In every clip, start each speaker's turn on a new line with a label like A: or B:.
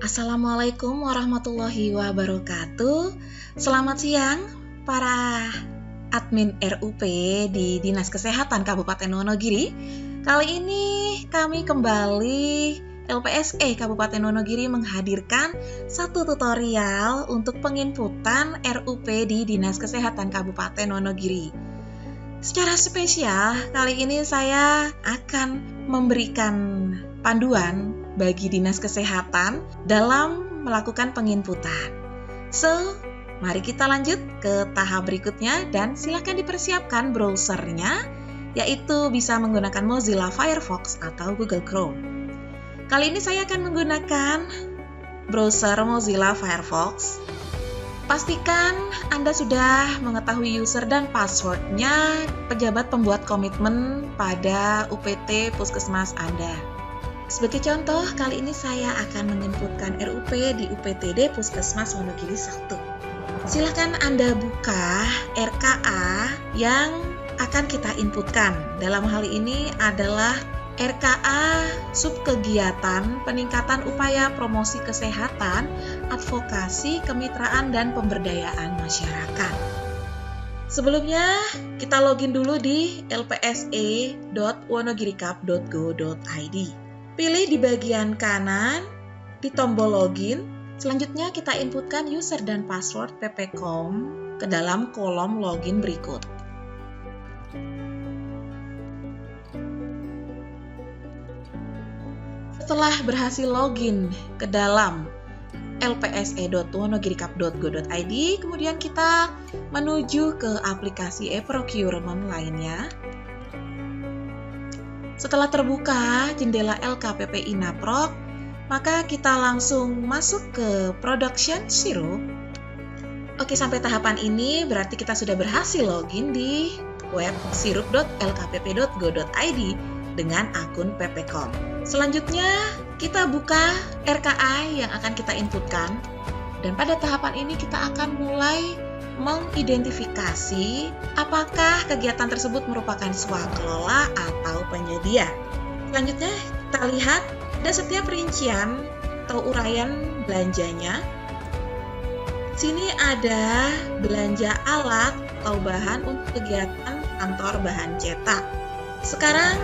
A: Assalamualaikum warahmatullahi wabarakatuh. Selamat siang para admin RUP di Dinas Kesehatan Kabupaten Wonogiri. Kali ini kami kembali LPSE Kabupaten Wonogiri menghadirkan satu tutorial untuk penginputan RUP di Dinas Kesehatan Kabupaten Wonogiri. Secara spesial, kali ini saya akan memberikan panduan bagi Dinas Kesehatan dalam melakukan penginputan. So, mari kita lanjut ke tahap berikutnya dan silakan dipersiapkan browsernya, yaitu bisa menggunakan Mozilla Firefox atau Google Chrome. Kali ini saya akan menggunakan browser Mozilla Firefox. Pastikan Anda sudah mengetahui user dan passwordnya pejabat pembuat komitmen pada UPT Puskesmas Anda. Sebagai contoh, kali ini saya akan menginputkan RUP di UPTD Puskesmas Wonogiri 1. Silakan Anda buka RKA yang akan kita inputkan. Dalam hal ini adalah RKA Subkegiatan Peningkatan Upaya Promosi Kesehatan, Advokasi, Kemitraan, dan Pemberdayaan Masyarakat. Sebelumnya, kita login dulu di lpse.wonogirikap.go.id. Pilih di bagian kanan, di tombol login. Selanjutnya kita inputkan user dan password ppkom ke dalam kolom login berikut. Setelah berhasil login ke dalam lpse.wonogirikap.go.id, kemudian kita menuju ke aplikasi e-procurement lainnya. Setelah terbuka jendela LKPP Inaprok, maka kita langsung masuk ke Production Sirup. Oke, sampai tahapan ini berarti kita sudah berhasil login di web sirup.lkpp.go.id dengan akun ppkom. Selanjutnya, kita buka RKA yang akan kita inputkan. Dan pada tahapan ini kita akan mulai mengidentifikasi apakah kegiatan tersebut merupakan swakelola atau penyedia. Selanjutnya kita lihat ada setiap rincian atau uraian belanjanya. Sini ada belanja alat atau bahan untuk kegiatan kantor bahan cetak. Sekarang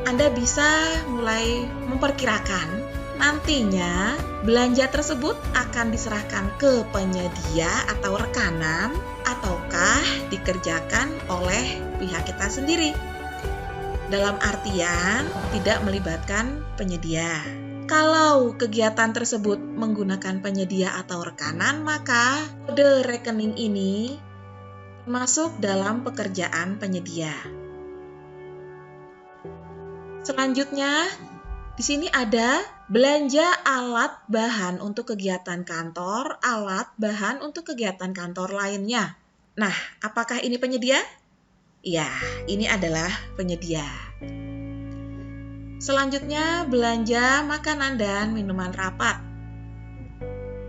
A: Anda bisa mulai memperkirakan nantinya belanja tersebut akan diserahkan ke penyedia atau rekanan ataukah dikerjakan oleh pihak kita sendiri. Dalam artian tidak melibatkan penyedia. Kalau kegiatan tersebut menggunakan penyedia atau rekanan, maka kode rekening ini masuk dalam pekerjaan penyedia. Selanjutnya, di sini ada belanja alat bahan untuk kegiatan kantor, alat bahan untuk kegiatan kantor lainnya. Nah, apakah ini penyedia? Ya, ini adalah penyedia. Selanjutnya, belanja makanan dan minuman rapat.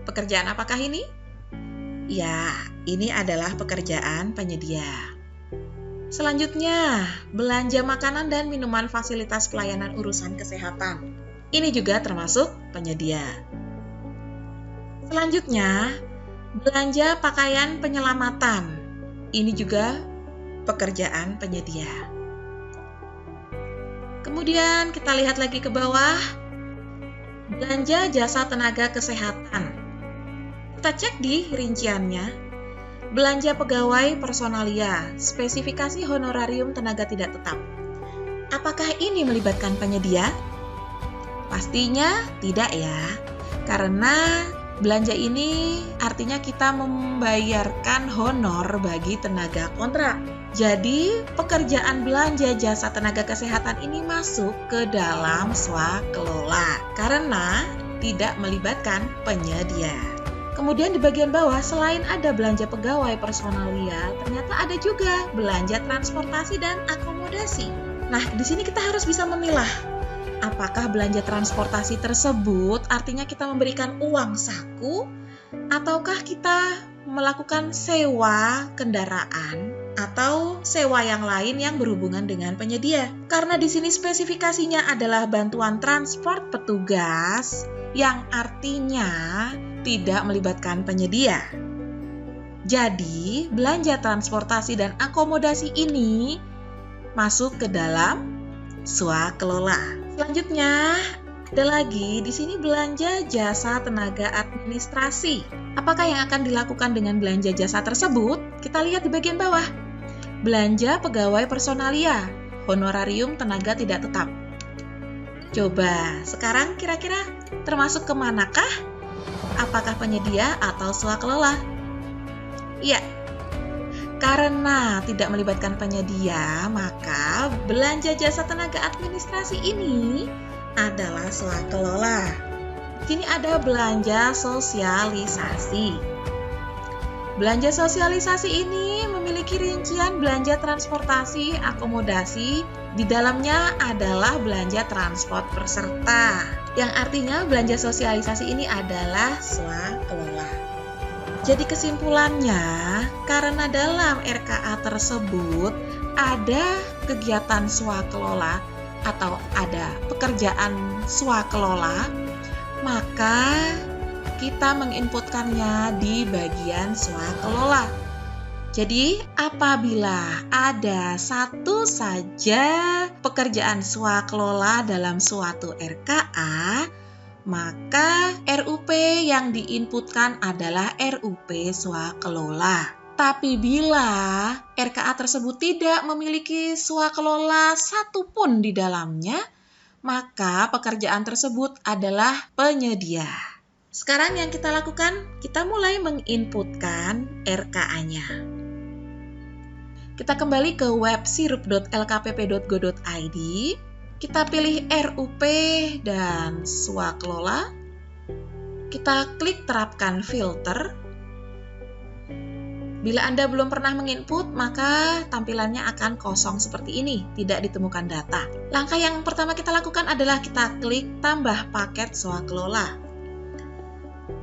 A: Pekerjaan apakah ini? Ya, ini adalah pekerjaan penyedia. Selanjutnya, belanja makanan dan minuman fasilitas pelayanan urusan kesehatan. Ini juga termasuk penyedia. Selanjutnya, belanja pakaian penyelamatan. Ini juga pekerjaan penyedia. Kemudian kita lihat lagi ke bawah, belanja jasa tenaga kesehatan. Kita cek di rinciannya. Belanja pegawai personalia, spesifikasi honorarium tenaga tidak tetap. Apakah ini melibatkan penyedia? Pastinya tidak ya, karena belanja ini artinya kita membayarkan honor bagi tenaga kontrak. Jadi, pekerjaan belanja jasa tenaga kesehatan ini masuk ke dalam swakelola karena tidak melibatkan penyedia. Kemudian di bagian bawah, selain ada belanja pegawai personalia, ternyata ada juga belanja transportasi dan akomodasi. Nah, di sini kita harus bisa memilah. Apakah belanja transportasi tersebut artinya kita memberikan uang saku, ataukah kita melakukan sewa kendaraan atau sewa yang lain yang berhubungan dengan penyedia. Karena di sini spesifikasinya adalah bantuan transport petugas, yang artinya tidak melibatkan penyedia. Jadi, belanja transportasi dan akomodasi ini masuk ke dalam swakelola. Selanjutnya, ada lagi di sini belanja jasa tenaga administrasi. Apakah yang akan dilakukan dengan belanja jasa tersebut? Kita lihat di bagian bawah. Belanja pegawai personalia, honorarium tenaga tidak tetap. Coba, sekarang kira-kira termasuk ke manakah? Apakah penyedia atau swakelola? Iya, karena tidak melibatkan penyedia, maka belanja jasa tenaga administrasi ini adalah swakelola. Sini ada belanja sosialisasi. Belanja sosialisasi ini memiliki rincian belanja transportasi, akomodasi. Di dalamnya adalah belanja transport peserta, yang artinya belanja sosialisasi ini adalah swakelola. Jadi kesimpulannya, karena dalam RKA tersebut ada kegiatan swakelola atau ada pekerjaan swakelola, maka kita menginputkannya di bagian swakelola. Jadi, apabila ada satu saja pekerjaan swakelola dalam suatu RKA, maka RUP yang diinputkan adalah RUP swakelola. Tapi bila RKA tersebut tidak memiliki swakelola satupun di dalamnya, maka pekerjaan tersebut adalah penyedia. Sekarang yang kita lakukan, kita mulai menginputkan RKA-nya. Kita kembali ke web sirup.lkpp.go.id. Kita pilih RUP dan swakelola. Kita klik terapkan filter. Bila Anda belum pernah menginput, maka tampilannya akan kosong seperti ini, tidak ditemukan data. Langkah yang pertama kita lakukan adalah kita klik tambah paket swakelola.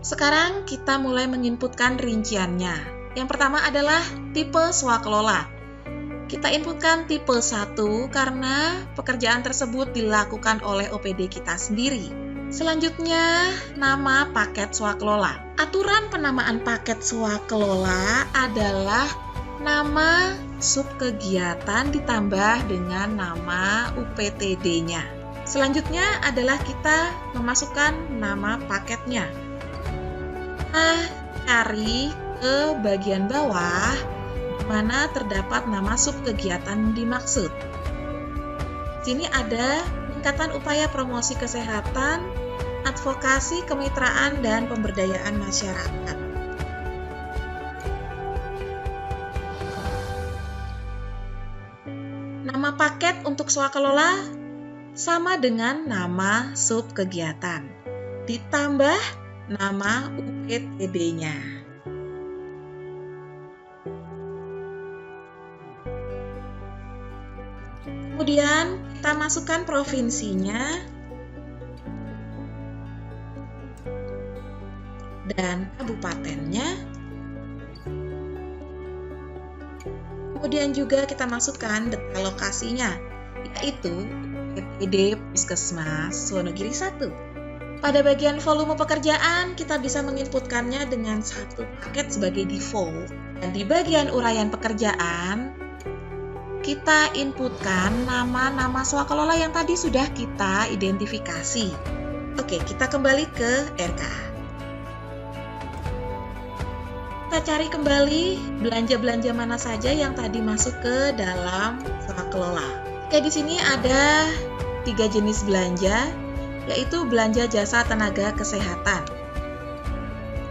A: Sekarang kita mulai menginputkan rinciannya. Yang pertama adalah tipe swakelola. Kita inputkan tipe 1 karena pekerjaan tersebut dilakukan oleh OPD kita sendiri. Selanjutnya, nama paket swakelola. Aturan penamaan paket swakelola adalah nama subkegiatan ditambah dengan nama UPTD-nya. Selanjutnya adalah kita memasukkan nama paketnya. Nah, cari ke bagian bawah mana terdapat nama subkegiatan dimaksud. Sini ada peningkatan upaya promosi kesehatan, advokasi, kemitraan, dan pemberdayaan masyarakat. Nama paket untuk swakelola sama dengan nama subkegiatan, ditambah nama UPTD-nya. Kemudian kita masukkan provinsinya dan kabupatennya. Kemudian juga kita masukkan detail lokasinya, yaitu UPTD Puskesmas Wonogiri 1. Pada bagian volume pekerjaan, kita bisa menginputkannya dengan satu paket sebagai default. Dan di bagian uraian pekerjaan, kita inputkan nama-nama swakelola yang tadi sudah kita identifikasi. Oke, kita kembali ke RKA. Kita cari kembali belanja-belanja mana saja yang tadi masuk ke dalam swakelola. Oke, di sini ada 3 jenis belanja, yaitu belanja jasa tenaga kesehatan.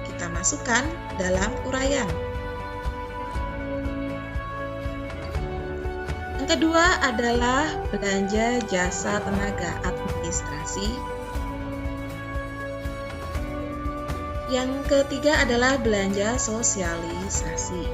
A: Kita masukkan dalam uraian. Kedua adalah belanja jasa tenaga administrasi. Yang ketiga adalah belanja sosialisasi.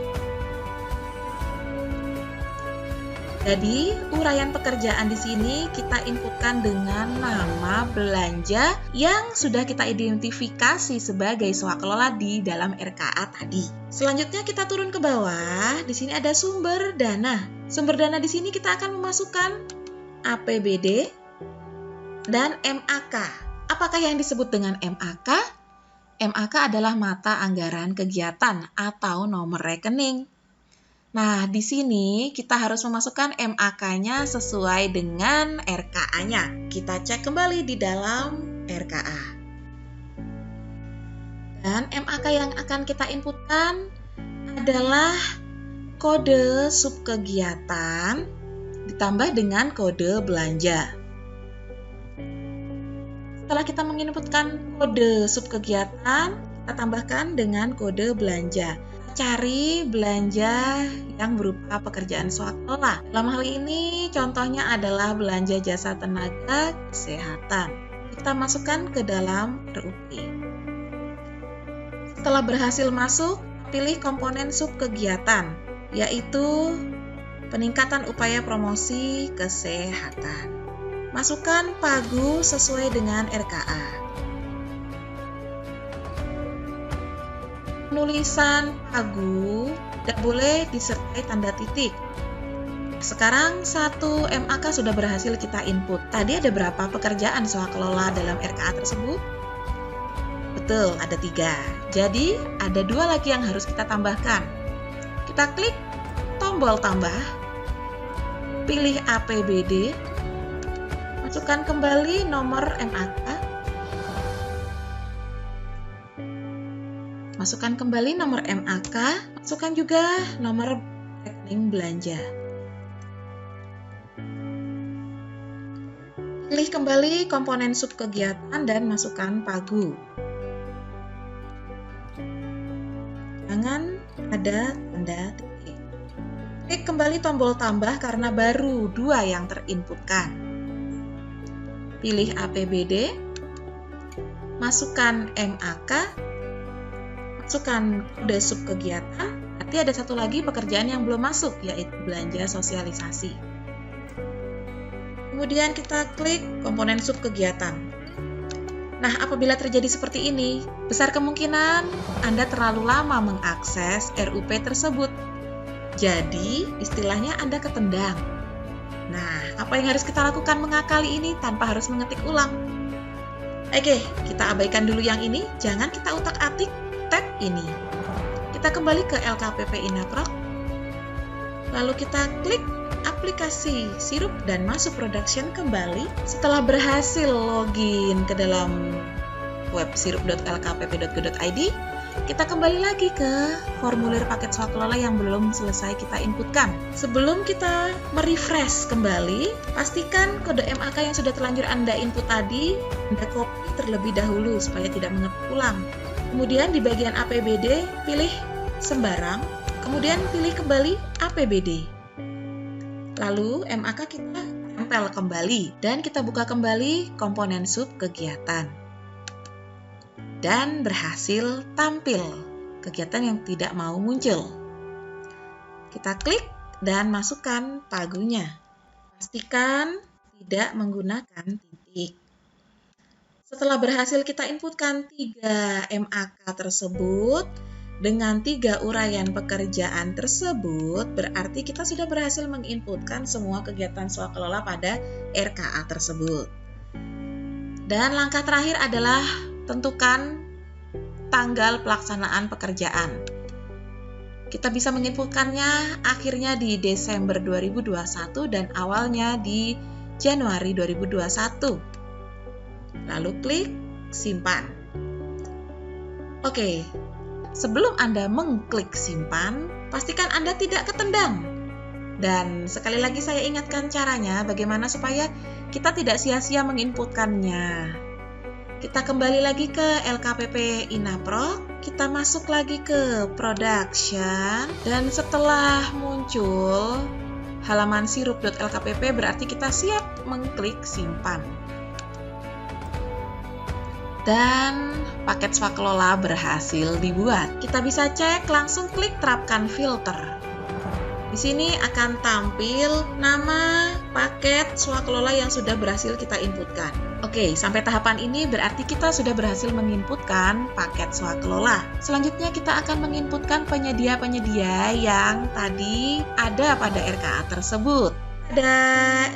A: Jadi, uraian pekerjaan di sini kita inputkan dengan nama belanja yang sudah kita identifikasi sebagai swakelola di dalam RKA tadi. Selanjutnya kita turun ke bawah. Di sini ada sumber dana. Sumber dana di sini kita akan memasukkan APBD dan MAK. Apakah yang disebut dengan MAK? MAK adalah mata anggaran kegiatan atau nomor rekening. Nah, di sini kita harus memasukkan MAK-nya sesuai dengan RKA-nya. Kita cek kembali di dalam RKA. Dan MAK yang akan kita inputkan adalah kode subkegiatan ditambah dengan kode belanja. Setelah kita menginputkan kode subkegiatan, kita tambahkan dengan kode belanja. Cari belanja yang berupa pekerjaan swaklola. Dalam hal ini contohnya adalah belanja jasa tenaga kesehatan. Kita masukkan ke dalam RUP. Setelah berhasil masuk, pilih komponen subkegiatan, yaitu peningkatan upaya promosi kesehatan. Masukkan pagu sesuai dengan RKA. Penulisan pagu tidak boleh disertai tanda titik. Sekarang 1 MAK sudah berhasil kita input. Tadi ada berapa pekerjaan swakelola dalam RKA tersebut? Betul, ada 3. Jadi, ada 2 lagi yang harus kita tambahkan. Kita klik tombol tambah, pilih APBD, masukkan kembali nomor MAK, masukkan kembali nomor MAK, masukkan juga nomor rekening belanja. Pilih kembali komponen subkegiatan dan masukkan pagu. Jangan ada tanda titik. Klik kembali tombol tambah karena baru 2 yang terinputkan. Pilih APBD, masukkan MAK, masukkan kode subkegiatan, berarti ada 1 lagi pekerjaan yang belum masuk, yaitu belanja sosialisasi. Kemudian kita klik komponen subkegiatan. Nah, apabila terjadi seperti ini, besar kemungkinan Anda terlalu lama mengakses RUP tersebut. Jadi, istilahnya Anda ketendang. Nah, apa yang harus kita lakukan mengakali ini tanpa harus mengetik ulang? Oke, kita abaikan dulu yang ini, jangan kita utak-atik tab ini. Kita kembali ke LKPP Inaproc, lalu kita klik aplikasi Sirup dan masuk production kembali. Setelah berhasil login ke dalam web sirup.lkpp.go.id, kita kembali lagi ke formulir paket swaklola yang belum selesai kita inputkan. Sebelum kita merefresh kembali, pastikan kode MAK yang sudah terlanjur Anda input tadi, Anda copy terlebih dahulu supaya tidak mengetik ulang. Kemudian di bagian APBD, pilih sembarang, kemudian pilih kembali APBD. Lalu MAK kita tempel kembali dan kita buka kembali komponen sub kegiatan. Dan berhasil tampil kegiatan yang tidak mau muncul. Kita klik dan masukkan pagunya. Pastikan tidak menggunakan titik. Setelah berhasil kita inputkan 3 MAK tersebut, dengan 3 uraian pekerjaan tersebut, berarti kita sudah berhasil menginputkan semua kegiatan swakelola pada RKA tersebut. Dan langkah terakhir adalah tentukan tanggal pelaksanaan pekerjaan. Kita bisa menginputkannya akhirnya di Desember 2021 dan awalnya di Januari 2021. Lalu klik simpan. Oke. Sebelum Anda mengklik simpan, pastikan Anda tidak ketendang. Dan sekali lagi saya ingatkan caranya bagaimana supaya kita tidak sia-sia menginputkannya. Kita kembali lagi ke LKPP Inaproc, kita masuk lagi ke production, dan setelah muncul halaman sirup.lkpp berarti kita siap mengklik simpan. Dan paket swaklola berhasil dibuat. Kita bisa cek, langsung klik terapkan filter. Di sini akan tampil nama paket swaklola yang sudah berhasil kita inputkan. Oke, sampai tahapan ini berarti kita sudah berhasil menginputkan paket swaklola. Selanjutnya kita akan menginputkan penyedia-penyedia yang tadi ada pada RKA tersebut. Pada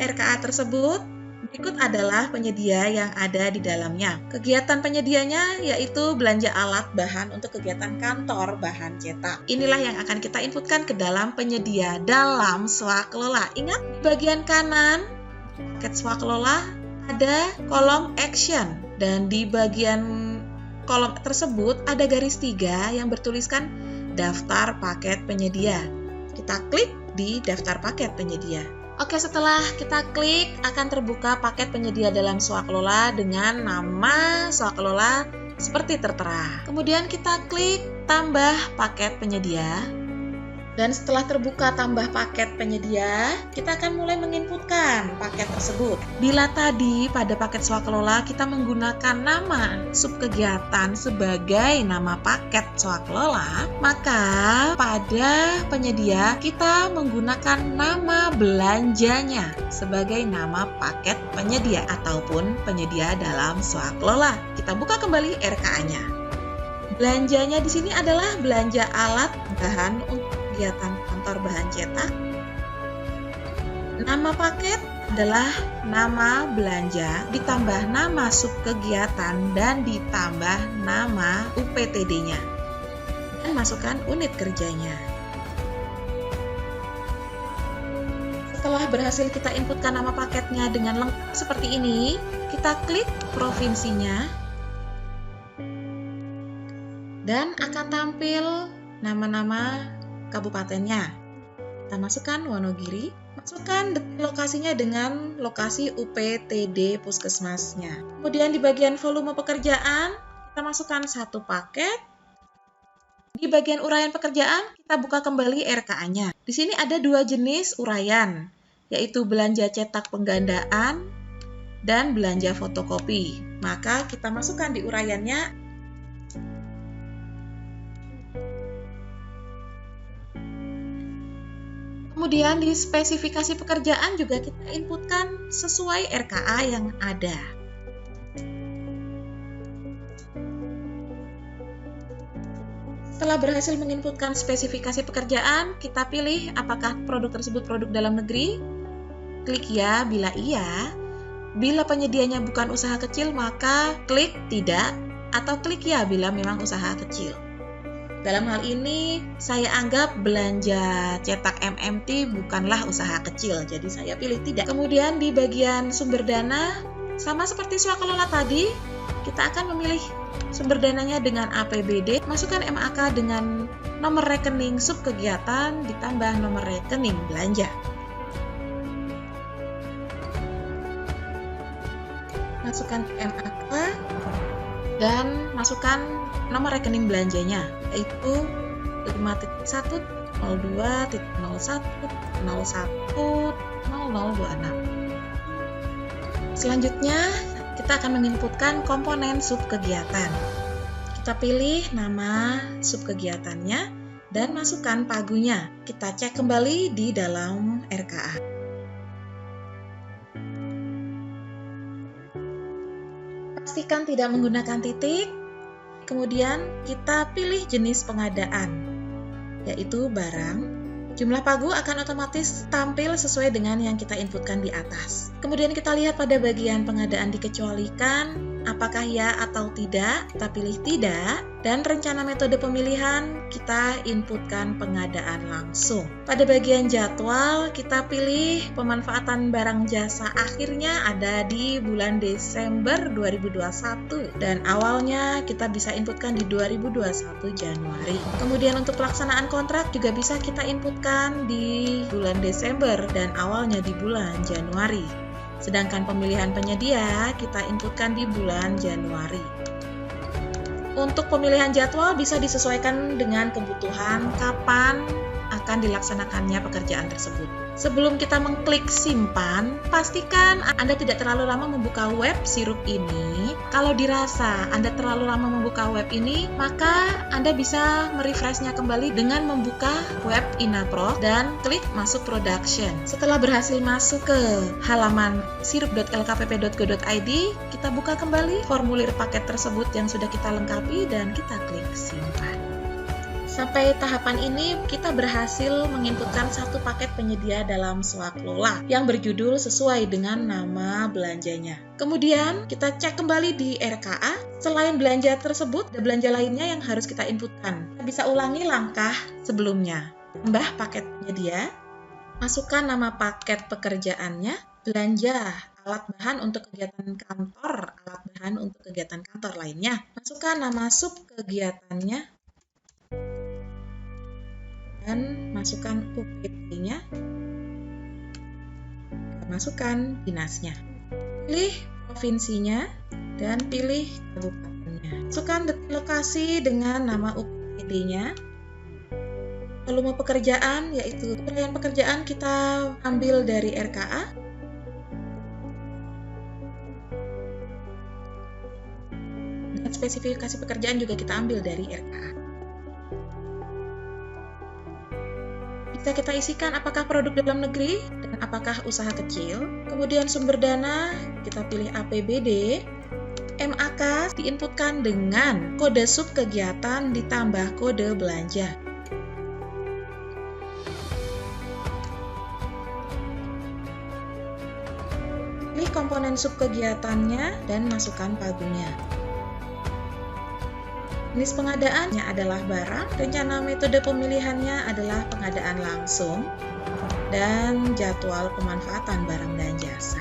A: RKA tersebut Berikut adalah penyedia yang ada di dalamnya. Kegiatan penyedianya yaitu belanja alat bahan untuk kegiatan kantor bahan cetak. Inilah yang akan kita inputkan ke dalam penyedia dalam swakelola. Ingat, di bagian kanan paket swakelola ada kolom action, dan di bagian kolom tersebut ada garis 3 yang bertuliskan daftar paket penyedia. Kita klik di daftar paket penyedia. Oke, setelah kita klik akan terbuka paket penyedia dalam swakelola dengan nama swakelola seperti tertera. Kemudian kita klik tambah paket penyedia. Dan setelah terbuka tambah paket penyedia, kita akan mulai menginputkan paket tersebut. Bila tadi pada paket swakelola kita menggunakan nama subkegiatan sebagai nama paket swakelola, maka pada penyedia kita menggunakan nama belanjanya sebagai nama paket penyedia ataupun penyedia dalam swakelola. Kita buka kembali RKA-nya. Belanjanya di sini adalah belanja alat bahan untuk kegiatan kantor bahan cetak. Nama paket adalah nama belanja ditambah nama subkegiatan dan ditambah nama UPTD-nya. Dan masukkan unit kerjanya. Setelah berhasil kita inputkan nama paketnya dengan lengkap seperti ini, kita klik provinsinya dan akan tampil nama-nama kabupatennya. Kita masukkan Wonogiri, masukkan lokasinya dengan lokasi UPTD puskesmasnya. Kemudian di bagian volume pekerjaan, kita masukkan 1 paket. Di bagian uraian pekerjaan, kita buka kembali RKA-nya. Di sini ada 2 jenis uraian, yaitu belanja cetak penggandaan dan belanja fotokopi. Maka kita masukkan di uraiannya. Kemudian di spesifikasi pekerjaan juga kita inputkan sesuai RKA yang ada. Setelah berhasil menginputkan spesifikasi pekerjaan, kita pilih apakah produk tersebut produk dalam negeri. Klik ya bila iya. Bila penyedianya bukan usaha kecil, maka klik tidak atau klik ya bila memang usaha kecil. Dalam hal ini, saya anggap belanja cetak MMT bukanlah usaha kecil, jadi saya pilih tidak. Kemudian di bagian sumber dana, sama seperti swakelola tadi, kita akan memilih sumber dananya dengan APBD, masukkan MAK dengan nomor rekening subkegiatan ditambah nomor rekening belanja. Masukkan MAK dan masukkan nomor rekening belanjanya, yaitu 5.1, 02, 01, 01, 0026. Selanjutnya, kita akan menginputkan komponen subkegiatan. Kita pilih nama subkegiatannya dan masukkan pagunya. Kita cek kembali di dalam RKA. Pastikan tidak menggunakan titik. Kemudian kita pilih jenis pengadaan, yaitu barang. Jumlah pagu akan otomatis tampil sesuai dengan yang kita inputkan di atas. Kemudian kita lihat pada bagian pengadaan dikecualikan, apakah ya atau tidak, kita pilih tidak. Dan rencana metode pemilihan, kita inputkan pengadaan langsung. Pada bagian jadwal, kita pilih pemanfaatan barang jasa akhirnya ada di bulan Desember 2021. Dan awalnya kita bisa inputkan di 2021 Januari. Kemudian untuk pelaksanaan kontrak juga bisa kita inputkan di bulan Desember dan awalnya di bulan Januari. Sedangkan pemilihan penyedia kita inputkan di bulan Januari. Untuk pemilihan jadwal bisa disesuaikan dengan kebutuhan kapan akan dilaksanakannya pekerjaan tersebut. Sebelum kita mengklik simpan, pastikan Anda tidak terlalu lama membuka web sirup ini. Kalau dirasa Anda terlalu lama membuka web ini, maka Anda bisa merefreshnya kembali dengan membuka web Inapro dan klik masuk production. Setelah berhasil masuk ke halaman sirup.lkpp.go.id, kita buka kembali formulir paket tersebut yang sudah kita lengkapi dan kita klik simpan. Sampai tahapan ini kita berhasil menginputkan satu paket penyedia dalam swakelola yang berjudul sesuai dengan nama belanjanya. Kemudian kita cek kembali di RKA, selain belanja tersebut ada belanja lainnya yang harus kita inputkan. Kita bisa ulangi langkah sebelumnya. Tambah paket penyedia, masukkan nama paket pekerjaannya, belanja alat bahan untuk kegiatan kantor, alat bahan untuk kegiatan kantor lainnya, masukkan nama sub kegiatannya, dan masukkan UPT-nya, masukkan dinasnya, pilih provinsinya, dan pilih kabupatennya. Masukkan detil lokasi dengan nama UPT-nya. Volume pekerjaan, yaitu penilaian pekerjaan kita ambil dari RKA. Dan spesifikasi pekerjaan juga kita ambil dari RKA. Bisa kita isikan apakah produk dalam negeri dan apakah usaha kecil. Kemudian sumber dana, kita pilih APBD. MAK diinputkan dengan kode sub kegiatan ditambah kode belanja. Pilih komponen sub kegiatannya dan masukkan pagunya. Jenis pengadaannya adalah barang, rencana metode pemilihannya adalah pengadaan langsung, dan jadwal pemanfaatan barang dan jasa.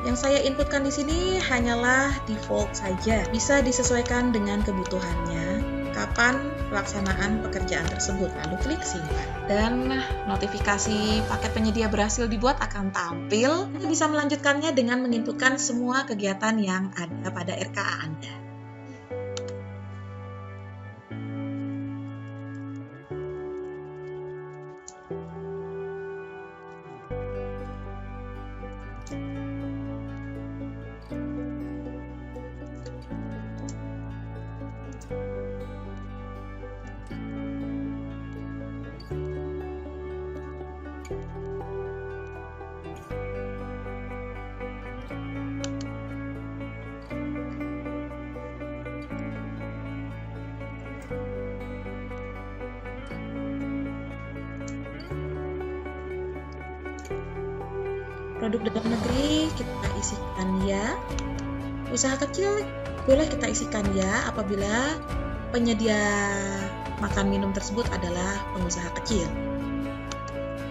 A: Yang saya inputkan di sini hanyalah default saja, bisa disesuaikan dengan kebutuhannya, kapan pelaksanaan pekerjaan tersebut, lalu klik simpan. Dan notifikasi paket penyedia berhasil dibuat akan tampil. Anda bisa melanjutkannya dengan menginputkan semua kegiatan yang ada pada RKA Anda. Produk dalam negeri kita isikan ya. Usaha kecil boleh kita isikan ya apabila penyedia makan minum tersebut adalah pengusaha kecil.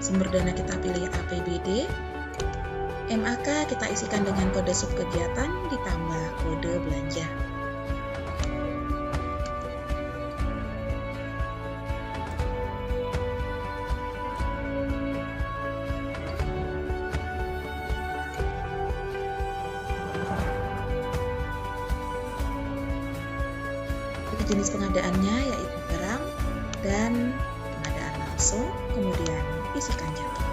A: Sumber dana kita pilih APBD. MAK kita isikan dengan kode sub kegiatan ditambah kode belanja. Jenis pengadaannya yaitu barang dan pengadaan langsung, kemudian isikan jadwal.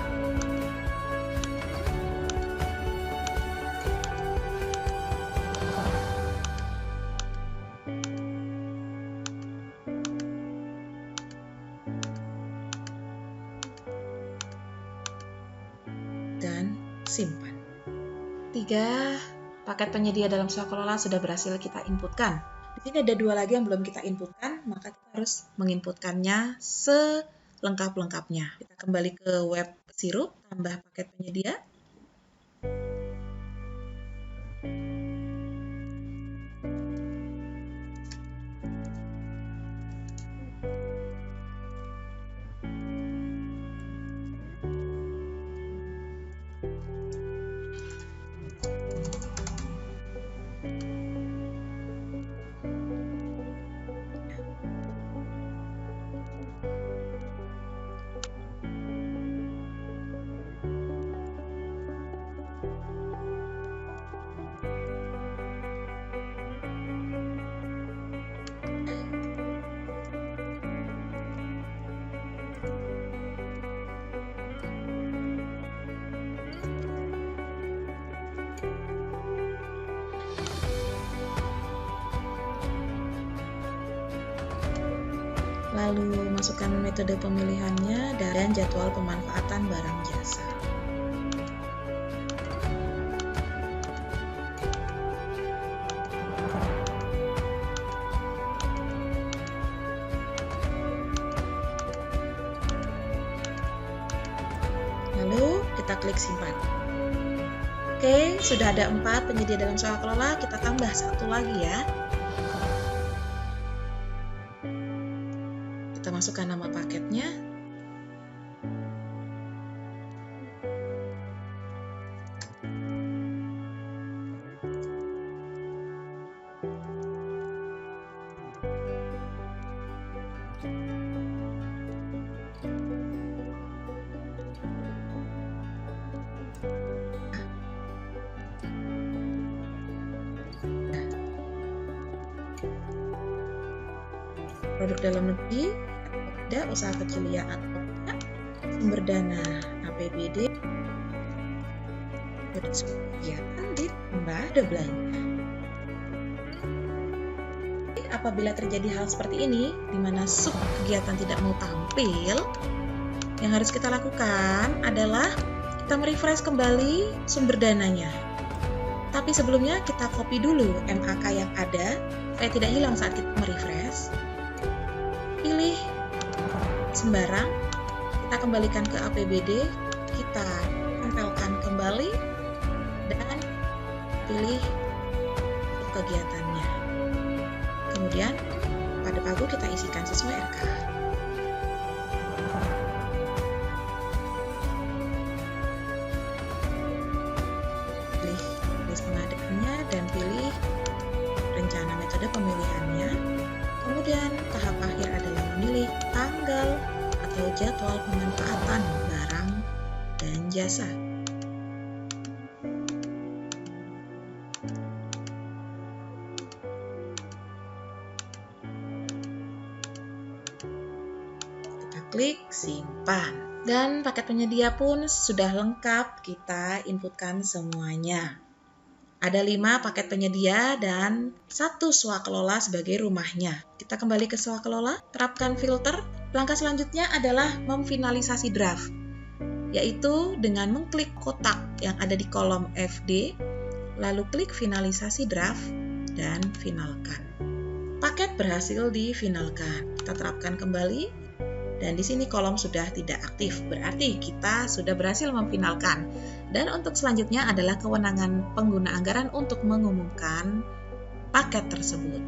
A: Dan simpan. 3. Paket penyedia dalam swakelola sudah berhasil kita inputkan. Di sini ada 2 lagi yang belum kita inputkan, maka kita harus menginputkannya selengkap-lengkapnya. Kita kembali ke web sirup, tambah paket penyedia. Lalu masukkan metode pemilihannya dan jadwal pemanfaatan barang jasa. kita klik simpan. Oke, sudah ada 4 penyedia dalam swakelola, kita tambah 1 lagi ya. Kita masukkan nama paketnya. Produk dalam negeri atau tidak, usaha kecil ya atau tidak, sumber dana APBD, kegiatan ditambah ada belanja. Apabila terjadi hal seperti ini, di mana sub kegiatan tidak mau tampil, yang harus kita lakukan adalah kita merefresh kembali sumber dananya. Tapi sebelumnya kita copy dulu MAK yang ada, supaya tidak hilang saat kita merefresh. Pilih sembarang, kita kembalikan ke APBD, kita tempelkan kembali, dan pilih kegiatannya. Kemudian pada pagu kita isikan sesuai RK. Pilih list pengadaannya dan pilih rencana metode pemilihannya. Kemudian tahap akhir adalah memilih tanggal atau jadwal pemanfaatan barang dan jasa. Kita klik simpan. Dan paket penyedia pun sudah lengkap, kita inputkan semuanya. Ada 5 paket penyedia dan 1 swakelola sebagai rumahnya. Kita kembali ke swakelola, terapkan filter. Langkah selanjutnya adalah memfinalisasi draft, yaitu dengan mengklik kotak yang ada di kolom FD, lalu klik finalisasi draft dan finalkan. Paket berhasil difinalkan. Kita terapkan kembali. Dan di sini kolom sudah tidak aktif, berarti kita sudah berhasil memfinalkan. Dan untuk selanjutnya adalah kewenangan pengguna anggaran untuk mengumumkan paket tersebut.